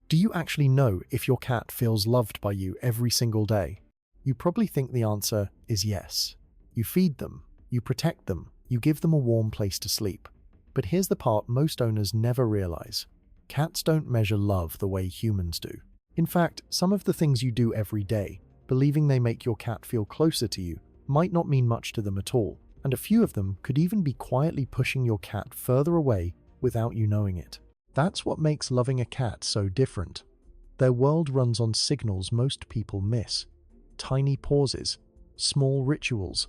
Do you actually know if your cat feels loved by you every single day? You probably think the answer is yes. You feed them, you protect them, you give them a warm place to sleep. But here's the part most owners never realize. Cats don't measure love the way humans do. In fact, some of the things you do every day, believing they make your cat feel closer to you, might not mean much to them at all, and a few of them could even be quietly pushing your cat further away without you knowing it. That's what makes loving a cat so different. Their world runs on signals most people miss. Tiny pauses, small rituals,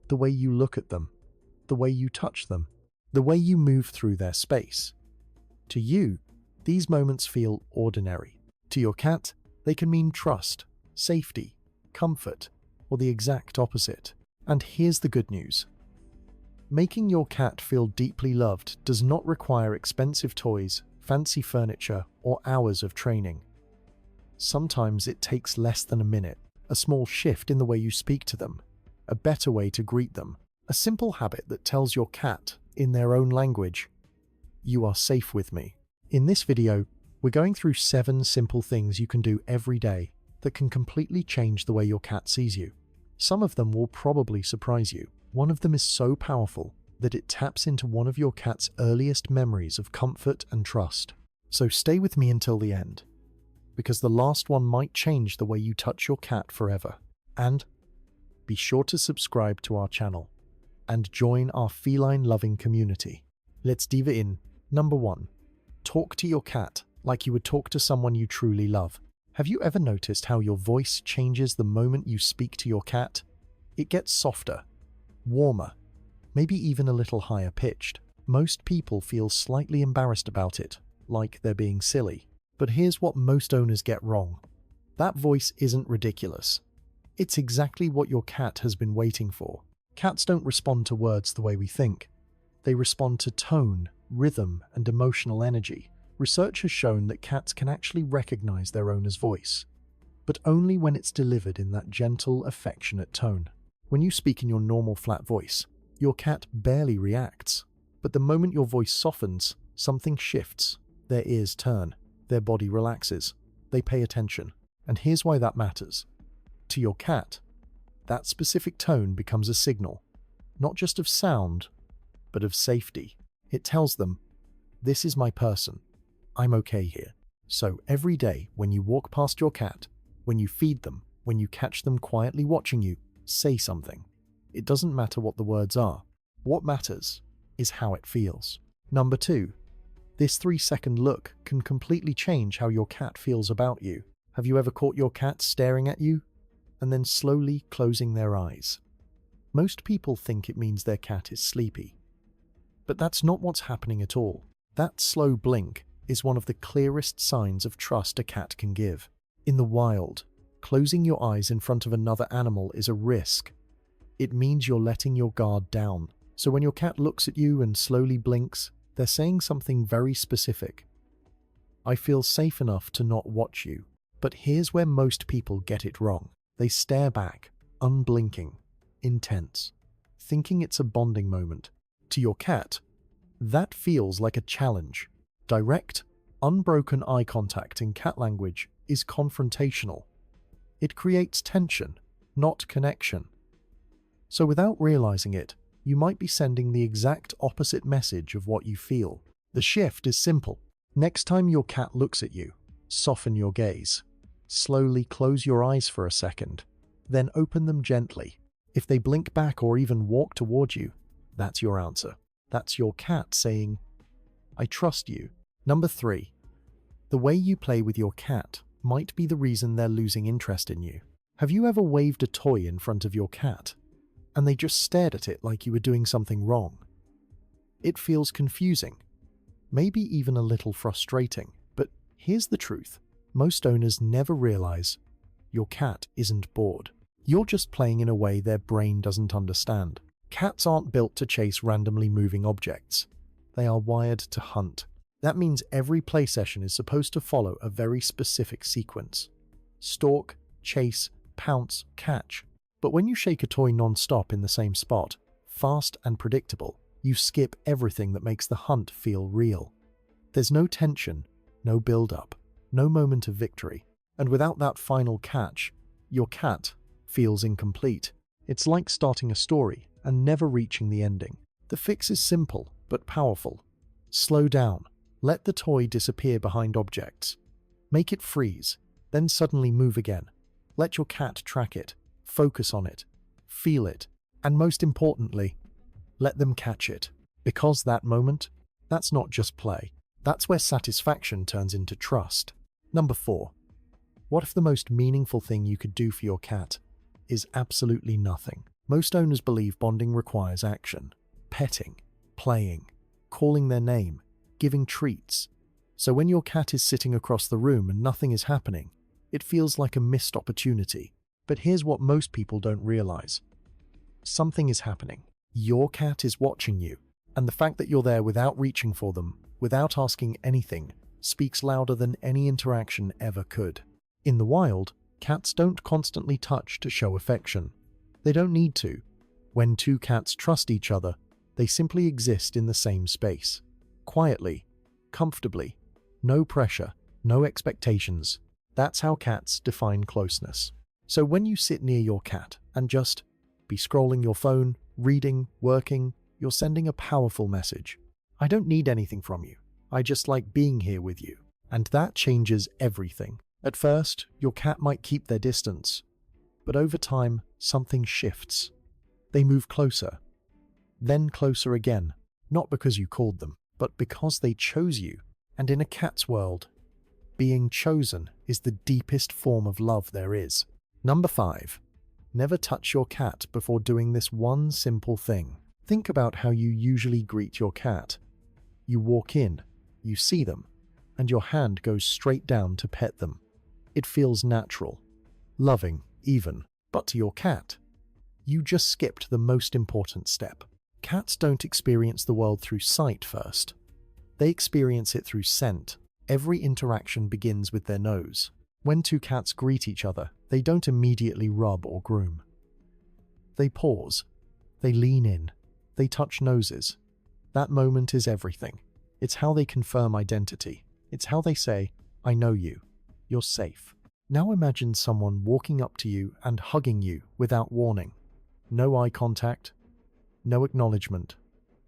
the way you look at them, the way you touch them, the way you move through their space. To you, these moments feel ordinary. To your cat, they can mean trust, safety, comfort, or the exact opposite. And here's the good news. Making your cat feel deeply loved does not require expensive toys, fancy furniture, or hours of training. Sometimes it takes less than a minute, a small shift in the way you speak to them, a better way to greet them, a simple habit that tells your cat, in their own language, "You are safe with me." In this video, we're going through 7 simple things you can do every day that can completely change the way your cat sees you. Some of them will probably surprise you. One of them is so powerful that it taps into one of your cat's earliest memories of comfort and trust. So stay with me until the end, because the last one might change the way you touch your cat forever. And be sure to subscribe to our channel and join our feline-loving community. Let's dive in. Number 1. Talk to your cat like you would talk to someone you truly love. Have you ever noticed how your voice changes the moment you speak to your cat? It gets softer, warmer, maybe even a little higher pitched. Most people feel slightly embarrassed about it, like they're being silly. But here's what most owners get wrong. That voice isn't ridiculous. It's exactly what your cat has been waiting for. Cats don't respond to words the way we think. They respond to tone, rhythm, and emotional energy. Research has shown that cats can actually recognize their owner's voice, but only when it's delivered in that gentle, affectionate tone. When you speak in your normal flat voice, your cat barely reacts. But the moment your voice softens, something shifts. Their ears turn, their body relaxes, they pay attention. And here's why that matters. To your cat, that specific tone becomes a signal, not just of sound, but of safety. It tells them, "This is my person. I'm okay here." So every day when you walk past your cat, when you feed them, when you catch them quietly watching you, say something. It doesn't matter what the words are. What matters is how it feels. Number 2. This 3-second look can completely change how your cat feels about you. Have you ever caught your cat staring at you and then slowly closing their eyes? Most people think it means their cat is sleepy. But that's not what's happening at all. That slow blink is one of the clearest signs of trust a cat can give. In the wild, closing your eyes in front of another animal is a risk. It means you're letting your guard down. So when your cat looks at you and slowly blinks, they're saying something very specific. "I feel safe enough to not watch you." But here's where most people get it wrong. They stare back, unblinking, intense, thinking it's a bonding moment. To your cat, that feels like a challenge. Direct, unbroken eye contact in cat language is confrontational. It creates tension, not connection. So without realizing it, you might be sending the exact opposite message of what you feel. The shift is simple. Next time your cat looks at you, soften your gaze. Slowly close your eyes for a second, then open them gently. If they blink back or even walk toward you, that's your answer. That's your cat saying, "I trust you." Number 3. The way you play with your cat might be the reason they're losing interest in you. Have you ever waved a toy in front of your cat, and they just stared at it like you were doing something wrong? It feels confusing, maybe even a little frustrating. But here's the truth. Most owners never realize your cat isn't bored. You're just playing in a way their brain doesn't understand. Cats aren't built to chase randomly moving objects. They are wired to hunt. That means every play session is supposed to follow a very specific sequence. Stalk, chase, pounce, catch. But when you shake a toy non-stop in the same spot, fast and predictable, you skip everything that makes the hunt feel real. There's no tension, no build-up, no moment of victory. And without that final catch, your cat feels incomplete. It's like starting a story and never reaching the ending. The fix is simple but powerful. Slow down. Let the toy disappear behind objects. Make it freeze, then suddenly move again. Let your cat track it, focus on it, feel it, and most importantly, let them catch it. Because that moment, that's not just play. That's where satisfaction turns into trust. Number 4. What if the most meaningful thing you could do for your cat is absolutely nothing? Most owners believe bonding requires action. Petting, playing, calling their name, giving treats. So when your cat is sitting across the room and nothing is happening, it feels like a missed opportunity. But here's what most people don't realize. Something is happening. Your cat is watching you, and the fact that you're there without reaching for them, without asking anything, speaks louder than any interaction ever could. In the wild, cats don't constantly touch to show affection. They don't need to. When two cats trust each other, they simply exist in the same space. Quietly, comfortably, no pressure, no expectations. That's how cats define closeness. So when you sit near your cat and just be scrolling your phone, reading, working, you're sending a powerful message. I don't need anything from you. I just like being here with you. And that changes everything. At first, your cat might keep their distance, but over time, something shifts. They move closer, then closer again, not because you called them, but because they chose you. And in a cat's world, being chosen is the deepest form of love there is. Number 5. Never touch your cat before doing this one simple thing. Think about how you usually greet your cat. You walk in, you see them, and your hand goes straight down to pet them. It feels natural, loving even. But to your cat, you just skipped the most important step. Cats don't experience the world through sight first. They experience it through scent. Every interaction begins with their nose. When two cats greet each other, they don't immediately rub or groom. They pause. They lean in. They touch noses. That moment is everything. It's how they confirm identity. It's how they say, I know you. You're safe. Now imagine someone walking up to you and hugging you without warning. No eye contact, no acknowledgement,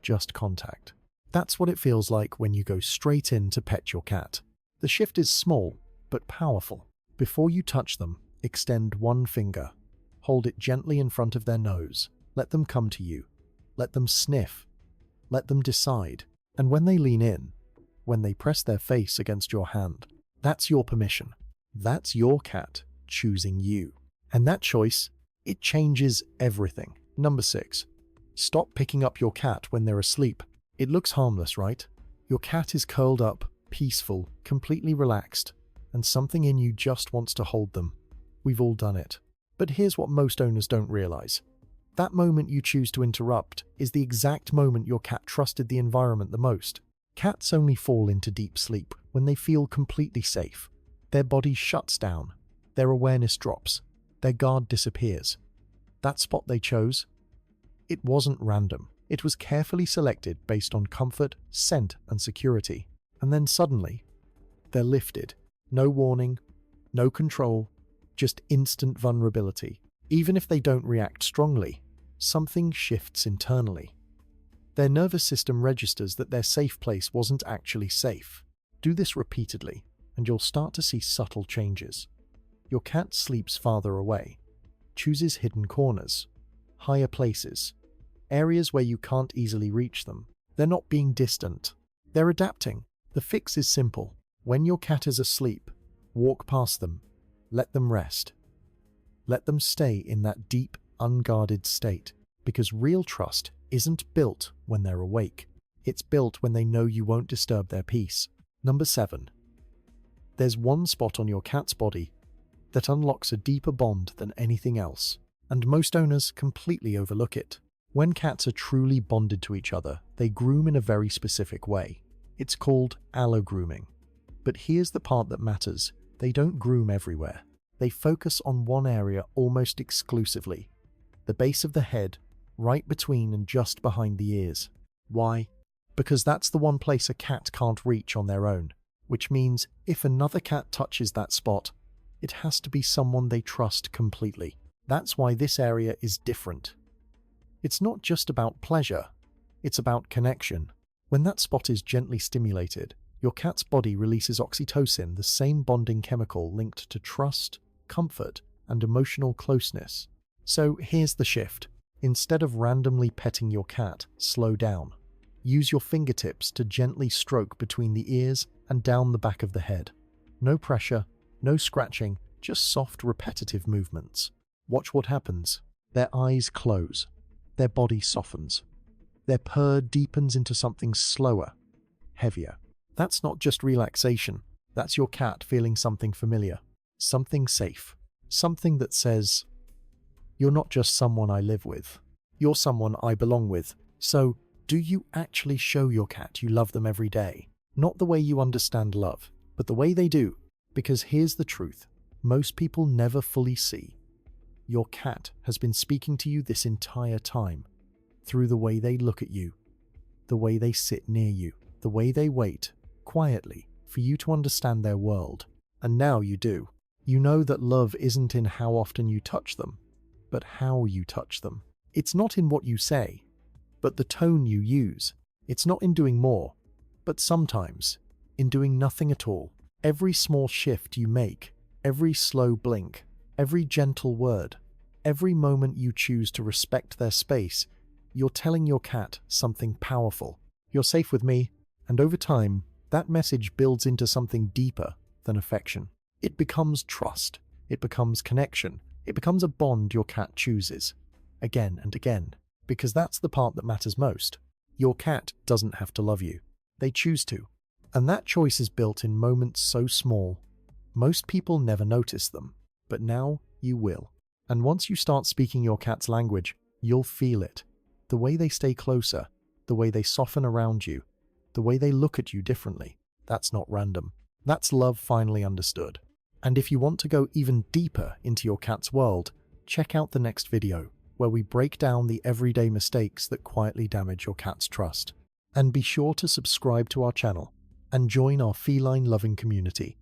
just contact. That's what it feels like when you go straight in to pet your cat. The shift is small, but powerful. Before you touch them, extend one finger. Hold it gently in front of their nose. Let them come to you. Let them sniff. Let them decide. And when they lean in, when they press their face against your hand, that's your permission. That's your cat choosing you. And that choice, it changes everything. Number 6. Stop picking up your cat when they're asleep. It looks harmless, right? Your cat is curled up, peaceful, completely relaxed, and something in you just wants to hold them. We've all done it. But here's what most owners don't realize. That moment you choose to interrupt is the exact moment your cat trusted the environment the most. Cats only fall into deep sleep when they feel completely safe. Their body shuts down, their awareness drops, their guard disappears. That spot they chose? It wasn't random. It was carefully selected based on comfort, scent, and security. And then suddenly, they're lifted. No warning, no control, just instant vulnerability. Even if they don't react strongly, something shifts internally. Their nervous system registers that their safe place wasn't actually safe. Do this repeatedly, and you'll start to see subtle changes. Your cat sleeps farther away, chooses hidden corners, higher places, areas where you can't easily reach them. They're not being distant. They're adapting. The fix is simple. When your cat is asleep, walk past them. Let them rest. Let them stay in that deep, unguarded state. Because real trust isn't built when they're awake. It's built when they know you won't disturb their peace. Number 7. There's one spot on your cat's body that unlocks a deeper bond than anything else, and most owners completely overlook it. When cats are truly bonded to each other, they groom in a very specific way. It's called allo-grooming. But here's the part that matters. They don't groom everywhere. They focus on one area almost exclusively. The base of the head, right between and just behind the ears. Why? Because that's the one place a cat can't reach on their own. which means if another cat touches that spot, it has to be someone they trust completely. That's why this area is different. It's not just about pleasure, it's about connection. When that spot is gently stimulated, your cat's body releases oxytocin, the same bonding chemical linked to trust, comfort, and emotional closeness. So here's the shift. Instead of randomly petting your cat, slow down. Use your fingertips to gently stroke between the ears and down the back of the head. No pressure, no scratching, just soft, repetitive movements. Watch what happens. Their eyes close. Their body softens. Their purr deepens into something slower, heavier. That's not just relaxation. That's your cat feeling something familiar, something safe, something that says, "You're not just someone I live with. You're someone I belong with." So, do you actually show your cat you love them every day? Not the way you understand love, but the way they do. Because here's the truth. Most people never fully see. Your cat has been speaking to you this entire time, through the way they look at you, the way they sit near you, the way they wait, quietly, for you to understand their world. And now you do. You know that love isn't in how often you touch them, but how you touch them. It's not in what you say, but the tone you use. It's not in doing more, but sometimes in doing nothing at all. Every small shift you make, every slow blink, every gentle word, every moment you choose to respect their space, you're telling your cat something powerful. You're safe with me, and over time, that message builds into something deeper than affection. It becomes trust. It becomes connection. It becomes a bond your cat chooses, again and again, because that's the part that matters most. Your cat doesn't have to love you. They choose to. And that choice is built in moments so small, most people never notice them, but now you will. And once you start speaking your cat's language, you'll feel it. The way they stay closer, the way they soften around you, the way they look at you differently. That's not random. That's love finally understood. And if you want to go even deeper into your cat's world, check out the next video, where we break down the everyday mistakes that quietly damage your cat's trust. And be sure to subscribe to our channel and join our feline loving community.